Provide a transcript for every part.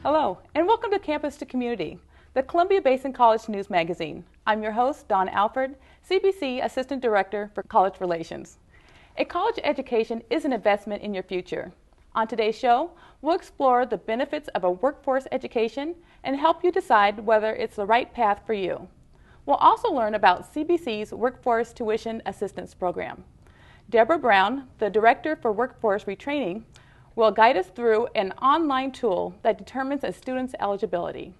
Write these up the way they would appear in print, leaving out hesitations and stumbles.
Hello, and welcome to Campus to Community, the Columbia Basin College News Magazine. I'm your host, Dawn Alford, CBC Assistant Director for College Relations. A college education is an investment in your future. On today's show, we'll explore the benefits of a workforce education and help you decide whether it's the right path for you. We'll also learn about CBC's Workforce Tuition Assistance Program. Deborah Brown, the Director for Workforce Retraining, will guide us through an online tool that determines a student's eligibility.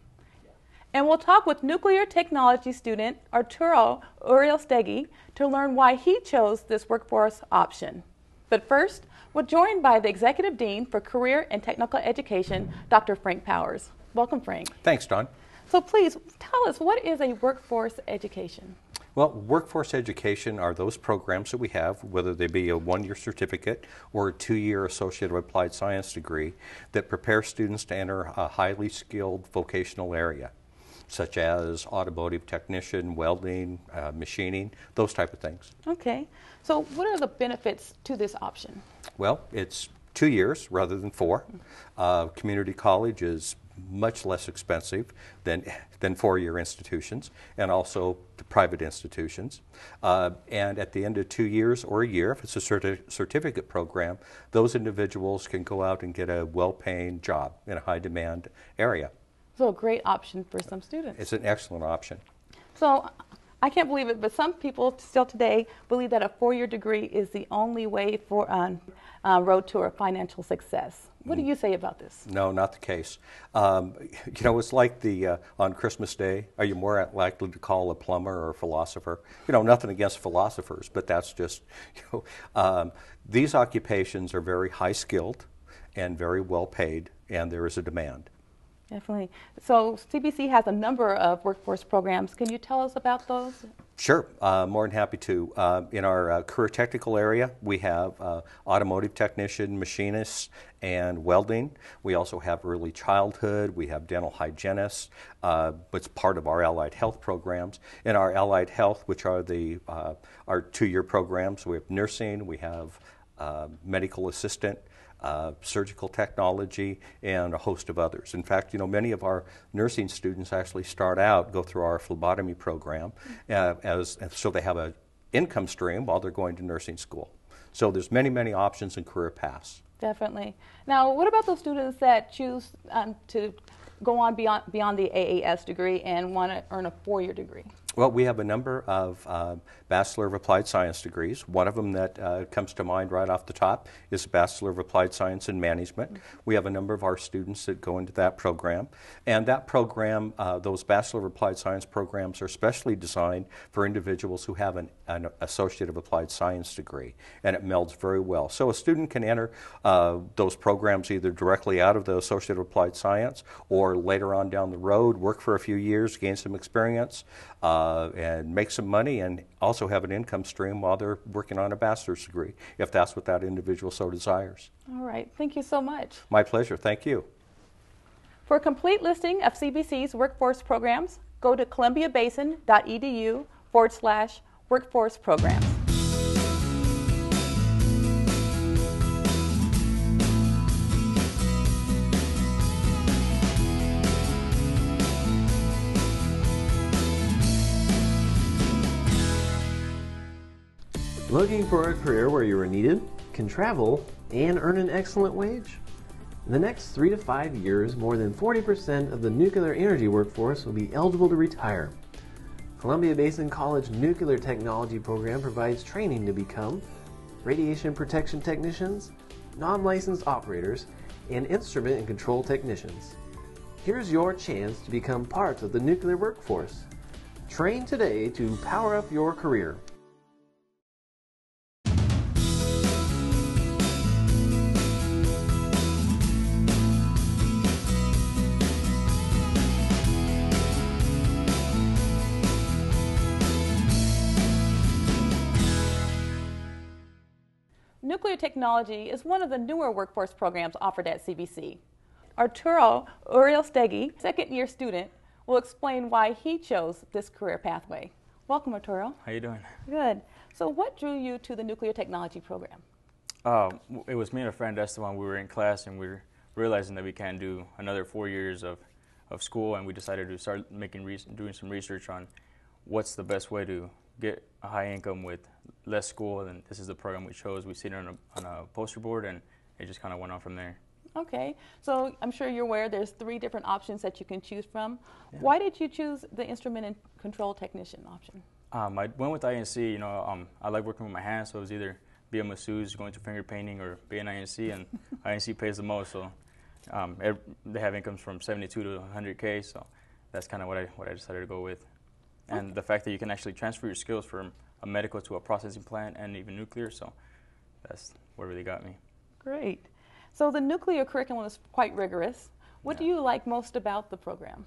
And we'll talk with nuclear technology student Arturo Uriostegui to learn why he chose this workforce option. But first, we're joined by the Executive Dean for Career and Technical Education, Dr. Frank Powers. Welcome, Frank. Thanks, Dawn. So please tell us, what is a workforce education? Well, workforce education are those programs that we have, whether they be a one-year certificate or a two-year Associate of Applied Science degree, that prepare students to enter a highly skilled vocational area, such as automotive technician, welding, machining, those type of things. Okay. So what are the benefits to this option? Well, it's 2 years rather than 4. Community college is much less expensive than four-year institutions, and also the private institutions. And at the end of 2 years or a year, if it's a certificate program, those individuals can go out and get a well-paying job in a high-demand area. So a great option for some students. It's an excellent option. So I can't believe it, but some people still today believe that a 4-year degree is the only way for road to a financial success. What do you say about this? No, not the case. You know, it's like on Christmas Day, are you more likely to call a plumber or a philosopher? You know, nothing against philosophers, but that's just, these occupations are very high skilled and very well paid, and there is a demand. Definitely. So CBC has a number of workforce programs. Can you tell us about those? Sure, more than happy to. In our career technical area, we have automotive technician, machinists, and welding. We also have early childhood. We have dental hygienists. It's part of our allied health programs. In our allied health, which are our 2-year programs, we have nursing, we have medical assistant, surgical technology, and a host of others. In fact, many of our nursing students actually go through our phlebotomy program so they have an income stream while they're going to nursing school. So there's many, many options in career paths. Definitely. Now, what about those students that choose to go on beyond the AAS degree and want to earn a 4-year degree? Well, we have a number of Bachelor of Applied Science degrees. One of them that comes to mind right off the top is Bachelor of Applied Science in Management. We have a number of our students that go into that program. And that program, those Bachelor of Applied Science programs, are specially designed for individuals who have an Associate of Applied Science degree. And it melds very well. So a student can enter those programs either directly out of the Associate of Applied Science or later on down the road, work for a few years, gain some experience, and make some money, and also have an income stream while they're working on a bachelor's degree, if that's what that individual so desires. All right. Thank you so much. My pleasure. Thank you. For a complete listing of CBC's workforce programs, go to columbiabasin.edu/workforce programs. Looking for a career where you are needed, can travel, and earn an excellent wage? In the next 3 to 5 years, more than 40% of the nuclear energy workforce will be eligible to retire. Columbia Basin College Nuclear Technology Program provides training to become radiation protection technicians, non-licensed operators, and instrument and control technicians. Here's your chance to become part of the nuclear workforce. Train today to power up your career. Nuclear technology is one of the newer workforce programs offered at CBC. Arturo Uriostegui, second-year student, will explain why he chose this career pathway. Welcome, Arturo. How you doing? Good. So what drew you to the nuclear technology program? It was me and a friend. That's the one we were in class, and we were realizing that we can't do another 4 years of school, and we decided to start doing some research on what's the best way to get a high income with less school, and this is the program we chose. We seen it on a poster board, and it just kind of went on from there. Okay, so I'm sure you're aware there's 3 different options that you can choose from. Yeah. Why did you choose the instrument and control technician option? I went with INC. You know, I like working with my hands, so it was either be a masseuse, going to finger painting, or be an INC, and INC pays the most. So they have incomes from 72 to 100K, so that's kind of what I decided to go with. And Okay. the fact that you can actually transfer your skills from a medical to a processing plant and even nuclear, so that's what really got me. Great. So the nuclear curriculum is quite rigorous. What do Yeah. you like most about the program?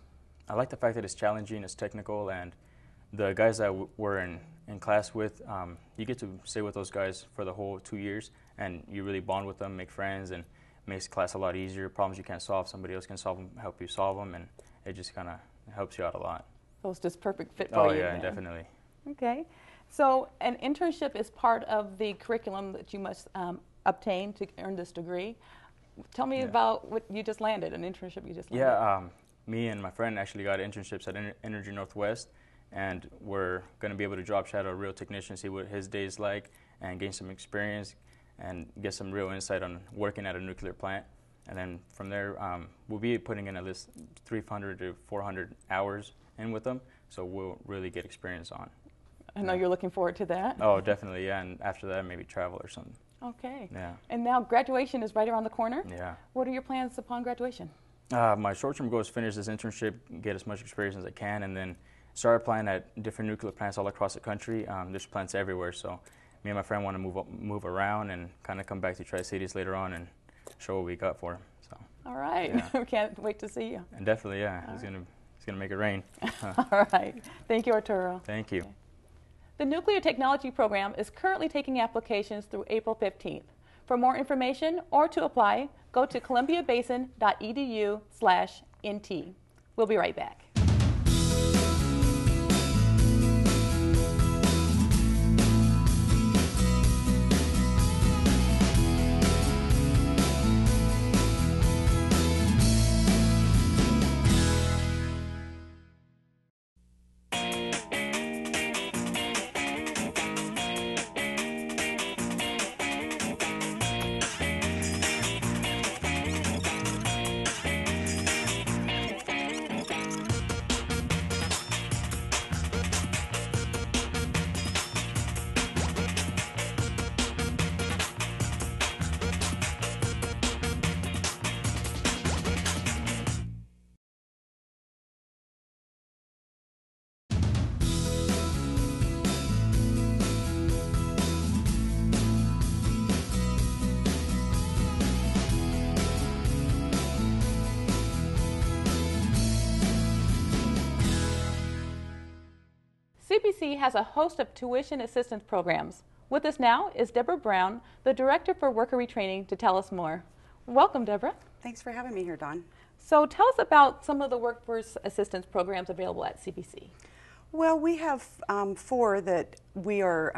I like the fact that it's challenging, it's technical, and the guys that we're in class with, you get to stay with those guys for the whole 2 years, and you really bond with them, make friends, and makes class a lot easier. Problems you can't solve, somebody else can solve them, help you solve them, and it just kind of helps you out a lot. So it's just perfect fit for you. Oh yeah, then. definitely. Okay. So an internship is part of the curriculum that you must obtain to earn this degree. Tell me Yeah. about what you just landed, an internship you just landed. Yeah, me and my friend actually got internships at Energy Northwest, and we're going to be able to job shadow a real technician, see what his day's like, and gain some experience and get some real insight on working at a nuclear plant. And then from there, we'll be putting in at least 300 to 400 hours in with them, so we'll really get experience on. I know you're looking forward to that. Oh, definitely, yeah, and after that, maybe travel or something. Okay. Yeah. And now graduation is right around the corner. Yeah. What are your plans upon graduation? My short-term goal is finish this internship, get as much experience as I can, and then start applying at different nuclear plants all across the country. There's plants everywhere, so me and my friend want to move around and kind of come back to Tri-Cities later on and show what we got for him. So. All right. Yeah. Can't wait to see you. And definitely, yeah, he's gonna make it rain. All right. Thank you, Arturo. Thank you. Okay. The Nuclear Technology Program is currently taking applications through April 15th. For more information or to apply, go to columbiabasin.edu/NT. We'll be right back. CBC has a host of tuition assistance programs. With us now is Deborah Brown, the Director for Worker Retraining, to tell us more. Welcome, Deborah. Thanks for having me here, Dawn. So tell us about some of the workforce assistance programs available at CBC. Well, we have 4 that we are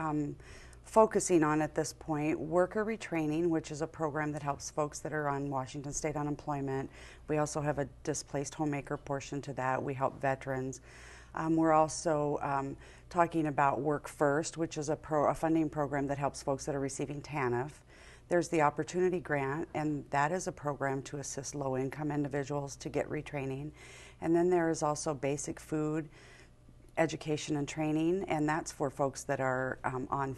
focusing on at this point. Worker Retraining, which is a program that helps folks that are on Washington State unemployment. We also have a displaced homemaker portion to that. We help veterans. We're also talking about Work First, which is a funding program that helps folks that are receiving TANF. There's the Opportunity Grant, and that is a program to assist low-income individuals to get retraining. And then there is also Basic Food Education and Training, and that's for folks that are on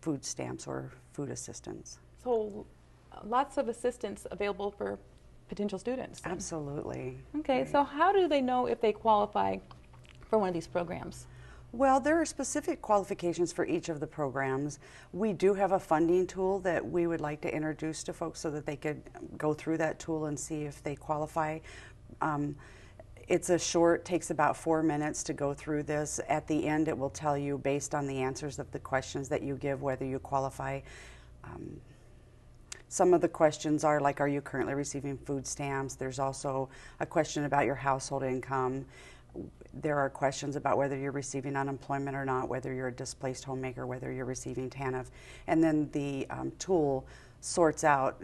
food stamps or food assistance. So lots of assistance available for potential students. Absolutely. Okay, Right. so how do they know if they qualify for one of these programs? Well, there are specific qualifications for each of the programs. We do have a funding tool that we would like to introduce to folks so that they could go through that tool and see if they qualify. It's takes about 4 minutes to go through this. At the end, it will tell you, based on the answers of the questions that you give, whether you qualify. Some of the questions are like, are you currently receiving food stamps? There's also a question about your household income. There are questions about whether you're receiving unemployment or not, whether you're a displaced homemaker, whether you're receiving TANF. And then the tool sorts out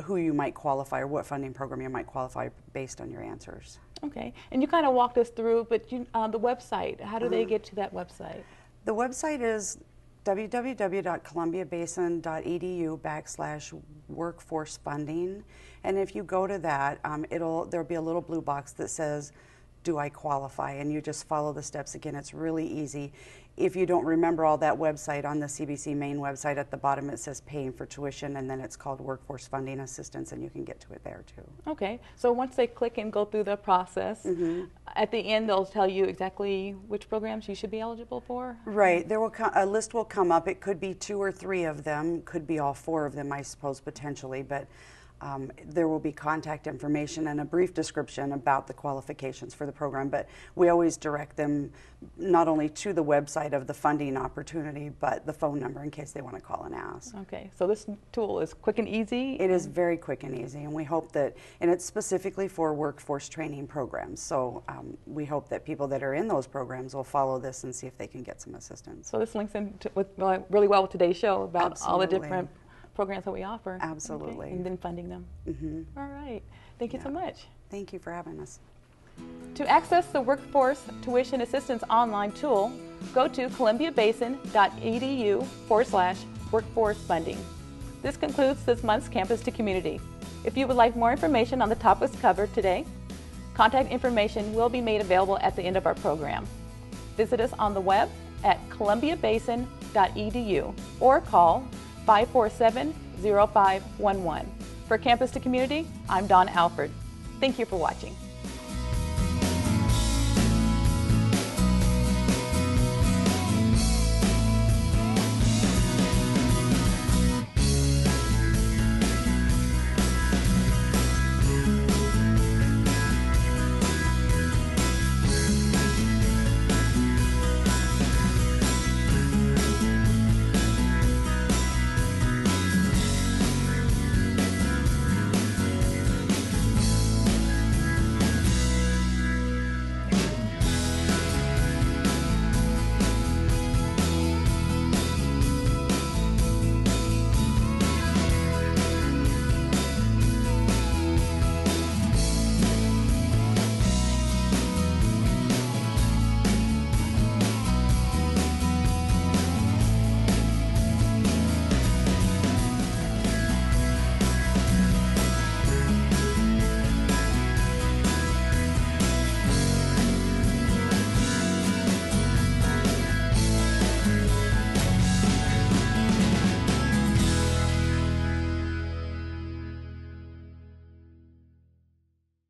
who you might qualify or what funding program you might qualify based on your answers. Okay, and you kind of walked us through, but the website, how do they get to that website? The website is www.columbiabasin.edu/workforce funding, and if you go to that, there'll be a little blue box that says, do I qualify? And you just follow the steps. Again, it's really easy. If you don't remember all that website, on the CBC main website at the bottom it says paying for tuition, and then it's called Workforce Funding Assistance, and you can get to it there too. Okay, so once they click and go through the process, at the end they'll tell you exactly which programs you should be eligible for? Right, there will a list will come up. It could be 2 or 3 of them, could be all 4 of them, I suppose, potentially, but there will be contact information and a brief description about the qualifications for the program, but we always direct them not only to the website of the funding opportunity, but the phone number in case they want to call and ask. Okay, so this tool is quick and easy? It is very quick and easy, and we hope that, and it's specifically for workforce training programs, so we hope that people that are in those programs will follow this and see if they can get some assistance. So this links in really well with today's show about Absolutely. all the different programs that we offer. Absolutely. Okay. And then funding them. All right. Thank you so much. Thank you for having us. To access the Workforce Tuition Assistance online tool, go to columbiabasin.edu/workforce funding. This concludes this month's Campus to Community. If you would like more information on the topics covered today, contact information will be made available at the end of our program. Visit us on the web at columbiabasin.edu or call 547-0511. For Campus to Community, I'm Dawn Alford. Thank you for watching.